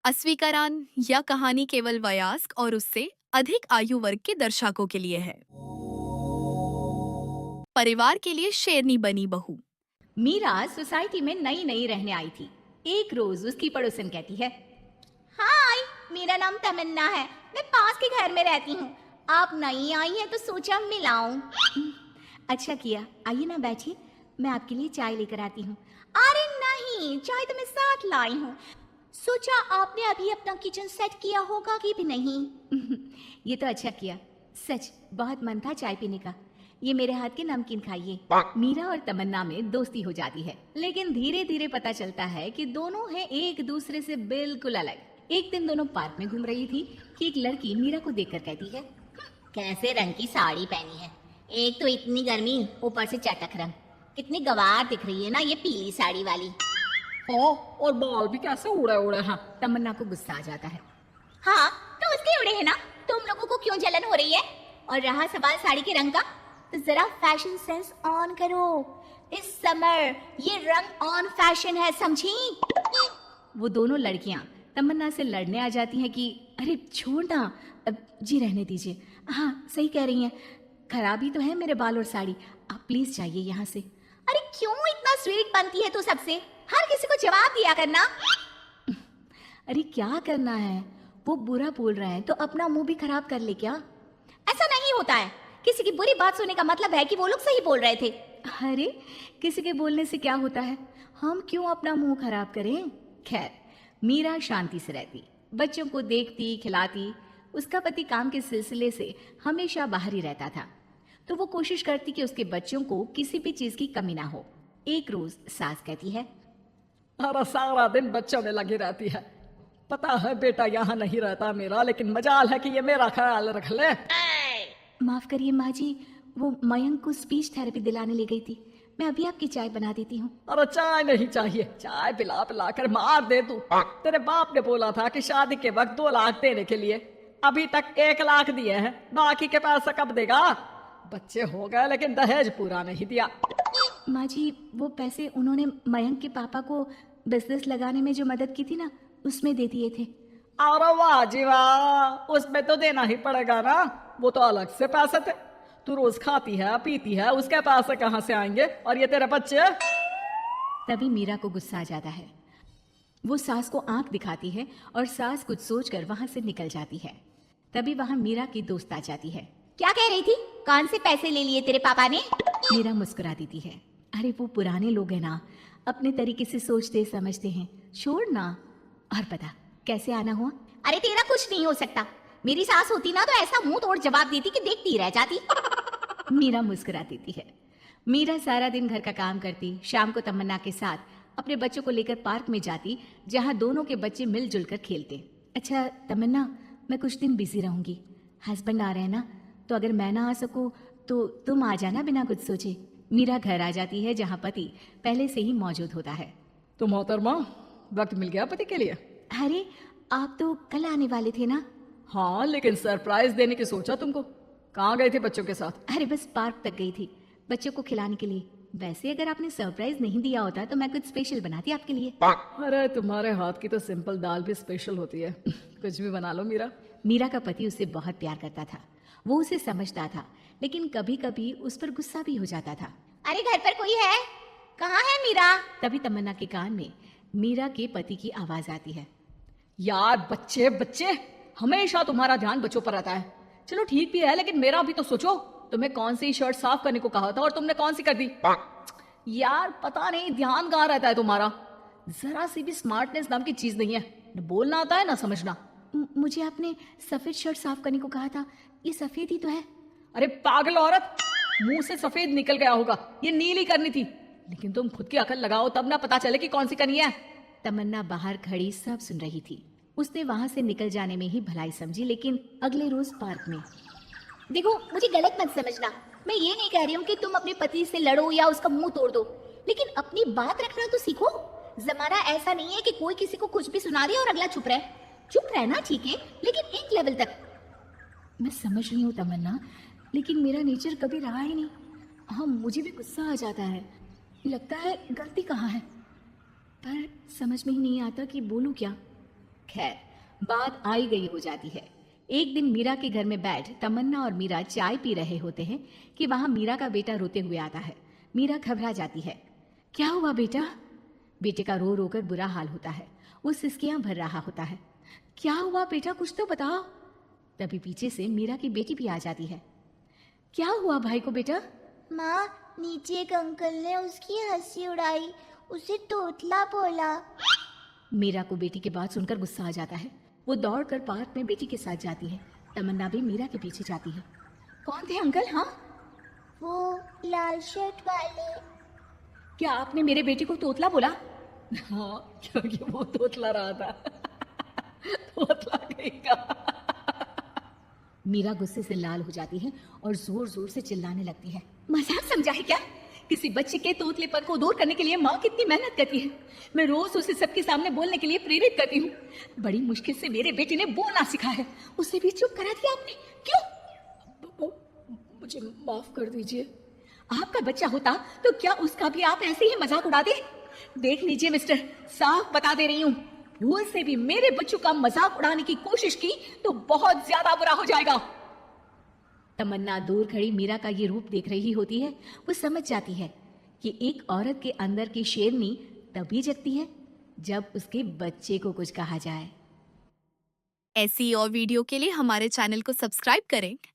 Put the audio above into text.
अस्वीकरण या कहानी केवल वयस्क और उससे अधिक आयु वर्ग के दर्शकों के लिए है। परिवार के लिए शेरनी बनी बहू। मीरा सोसाइटी में नई नई रहने आई थी। एक रोज उसकी पड़ोसन कहती है, हाय, मेरा नाम तमन्ना है, मैं पास के घर में रहती हूँ। आप नई आई हैं तो सोचा मिलाऊं। अच्छा किया, आइए ना बैठिए, मैं आपके लिए चाय लेकर आती हूँ। अरे नहीं, चाय तो मैं साथ लाई हूँ। सोचा आपने अभी अपना किचन सेट किया होगा कि भी नहीं। ये तो अच्छा किया, सच बहुत मन था चाय पीने का। ये मेरे हाथ के नमकीन खाइए। मीरा और तमन्ना में दोस्ती हो जाती है, लेकिन धीरे धीरे पता चलता है कि दोनों हैं एक दूसरे से बिल्कुल अलग। एक दिन दोनों पार्क में घूम रही थी कि एक लड़की मीरा को देखकर कहती है, कैसे रंग की साड़ी पहनी है, एक तो इतनी गर्मी, ऊपर से चटक रंग। कितनी गवार दिख रही है ना ये पीली साड़ी वाली। ओ, और बाल भी कैसे उड़े उड़े हैं। तमन्ना को गुस्सा आ जाता है। हाँ, तो उसके उड़े हैं ना, तुम लोगों को क्यों जलन हो रही है? और रहा सवाल साड़ी के रंग का, तो जरा फैशन सेंस ऑन करो। इस समर ये रंग ऑन फैशन है, समझी? वो दोनों लड़कियां तमन्ना से लड़ने आ जाती हैं कि अरे छोड़ ना, जी रहने दीजिए। हाँ सही कह रही हैं, खराबी तो है मेरे बाल और साड़ी, आप प्लीज जाइए यहाँ से। अरे क्यों इतना स्वीट बनती है तू सबसे, हर किसी को जवाब दिया करना। अरे क्या करना है, वो बुरा बोल रहे हैं तो अपना मुंह भी खराब कर ले क्या? ऐसा नहीं होता है, किसी की बुरी बात सुनने का मतलब है कि वो लोग सही बोल रहे थे। अरे किसी के बोलने से क्या होता है, हम क्यों अपना मुंह खराब करें। खैर, मीरा शांति से रहती, बच्चों को देखती खिलाती। उसका पति काम के सिलसिले से हमेशा बाहर ही रहता था, तो वो कोशिश करती कि उसके बच्चों को किसी भी चीज की कमी ना हो। एक रोज सास कहती है, अरे सारा दिन बच्चों में लगी रहती है। पता है बेटा यहाँ नहीं रहता मेरा, लेकिन मजाल है कि ये मेरा ख्याल रख ले। माफ करिए माँ जी, वो मयंक को स्पीच थेरेपी दिलाने ले गई थी, मैं अभी आपकी चाय बना देती हूँ। अरे चाय नहीं चाहिए, चाय पिला पिला कर मार दे तू। तेरे बाप ने बोला था कि शादी के वक्त 2 लाख देने के लिए, अभी तक 1 लाख दिए हैं, बाकी के पैसा कब देगा? बच्चे हो गए लेकिन दहेज पूरा नहीं दिया। माँ जी, वो पैसे उन्होंने मयंक के पापा को बिजनेस लगाने में जो मदद की थी ना, उसमें दे दिए थे। अरे वाह जी वाह, उसमें तो देना ही पड़ेगा ना, वो तो अलग से पैसे थे। तू रोज खाती है पीती है, उसके पैसे कहाँ से आएंगे? और ये तेरे बच्चे। तभी मीरा को गुस्सा आ जाता है, वो सास को आंख दिखाती है और सास कुछ सोचकर वहां से निकल जाती है। तभी वहां मीरा की दोस्त आ जाती है। क्या कह रही थी, कौन से पैसे ले लिए तेरे पापा ने? मीरा मुस्कुरा देती है, अरे वो पुराने लोग हैं ना, अपने तरीके से सोचते समझते हैं, छोड़ ना। और पता कैसे आना हुआ? अरे तेरा कुछ नहीं हो सकता, मेरी सास होती ना तो ऐसा मुंह तोड़ जवाब देती कि देखती रह जाती। मीरा मुस्कुरा देती है। मीरा सारा दिन घर का काम करती, शाम को तमन्ना के साथ अपने बच्चों को लेकर पार्क में जाती, जहां दोनों के बच्चे मिलजुल कर खेलते। अच्छा तमन्ना, मैं कुछ दिन बिजी रहूंगी, हस्बैंड आ रहे हैं ना, तो अगर मैं ना आ सकूं तो तुम आ जाना बिना कुछ सोचे। मीरा घर आ जाती है जहां पति पहले से ही मौजूद होता है। तो मोहतरमा, वक्त मिल गया पति के लिए? अरे आप तो कल आने वाले थे ना? हाँ, लेकिन सरप्राइज देने की सोचा तुमको। कहाँ गए थे बच्चों के साथ? अरे बस पार्क तक गई थी, बच्चों को खिलाने के लिए। वैसे अगर आपने सरप्राइज नहीं दिया होता तो मैं कुछ स्पेशल बनाती आपके लिए। अरे तुम्हारे हाथ की तो सिंपल दाल भी स्पेशल होती है। कुछ भी बना लो मीरा। मीरा का पति उसे बहुत प्यार करता था, वो उसे समझता था, लेकिन कभी कभी उस पर गुस्सा भी हो जाता था। अरे घर पर कोई है? कहाँ है मीरा? तभी तमन्ना के कान में मीरा के पति की आवाज आती है। यार बच्चे बच्चे, हमेशा तुम्हारा ध्यान बच्चों पर रहता है। चलो ठीक भी है, लेकिन मेरा भी तो सोचो। तुम्हें कौन सी शर्ट साफ करने को कहा था और तुमने कौन सी कर दी? यार पता नहीं ध्यान कहाँ रहता है तुम्हारा, जरा सी भी स्मार्टनेस नाम की चीज नहीं है। न बोलना आता है ना समझना। मुझे आपने सफेद शर्ट साफ करने को कहा था, ये सफेद ही तो है। अरे पागल औरत, मुंह से सफेद निकल गया होगा, ये नीली करनी थी। लेकिन तुम खुद की अकल लगाओ तब ना पता चले कि कौन सी करनी है। तमन्ना बाहर खड़ी सब सुन रही थी, उसने वहां से निकल जाने में ही भलाई समझी, लेकिन अगले रोज पार्क में। देखो मुझे गलत मत समझना, मैं ये नहीं कह रही हूँ कि तुम अपने पति से लड़ो या उसका मुंह तोड़ दो, लेकिन अपनी बात रखना तो सीखो। जमाना ऐसा नहीं है कि कोई किसी को कुछ भी सुना दे और अगला चुप रहे। चुप रहना ठीक है, लेकिन एक लेवल तक। मैं समझ रही हूँ तमन्ना, लेकिन मेरा नेचर कभी रहा ही नहीं। हाँ मुझे भी गुस्सा आ जाता है, लगता है गलती कहाँ है, पर समझ में ही नहीं आता कि बोलूं क्या। खैर, बात आई गई हो जाती है। एक दिन मीरा के घर में बैठ तमन्ना और मीरा चाय पी रहे होते हैं कि वहां मीरा का बेटा रोते हुए आता है। मीरा घबरा जाती है। क्या हुआ बेटा? बेटे का रो रो कर बुरा हाल होता है। वो सिसकियां भर रहा होता है। क्या हुआ बेटा, कुछ तो बताओ। तभी पीछे से मीरा की बेटी भी आ जाती है। क्या हुआ भाई को बेटा? माँ, नीचे एक अंकल ने उसकी हंसी उड़ाई, उसे तोतला बोला। मीरा को बेटी की बात सुनकर गुस्सा आ जाता है। वो दौड़कर पार्क में बेटी के साथ जाती है। तमन्ना भी मीरा के पीछे जाती है। कौन थे अंकल? हाँ, वो लाल शर्ट वाले। क्या आपने मेरे बेटे को तोतला बोला? हाँ, क्योंकि वो तोतला रहा था। तोतला कहेगा। मीरा गुस्से से लाल हो जाती है और जोर जोर से चिल्लाने लगती है। मजाक समझा है क्या? किसी बच्चे के तोतलेपन को दूर करने के लिए माँ कितनी मेहनत करती है। मैं रोज उसे सबके सामने बोलने के लिए प्रेरित करती हूँ। बड़ी मुश्किल से मेरे बेटे ने बोलना सीखा है, उसे भी चुप करा दिया आपने। क्यों? मुझे माफ कर दीजिए। आपका बच्चा होता तो क्या उसका भी आप ऐसे ही मजाक उड़ाते? देख लीजिए मिस्टर, साफ बता दे रही हूँ, भूल से भी मेरे बच्चों का मजाक उड़ाने की कोशिश की तो बहुत ज्यादा बुरा हो जाएगा। तमन्ना दूर खड़ी मीरा का ये रूप देख रही होती है। वो समझ जाती है कि एक औरत के अंदर की शेरनी तभी जगती है जब उसके बच्चे को कुछ कहा जाए। ऐसी और वीडियो के लिए हमारे चैनल को सब्सक्राइब करें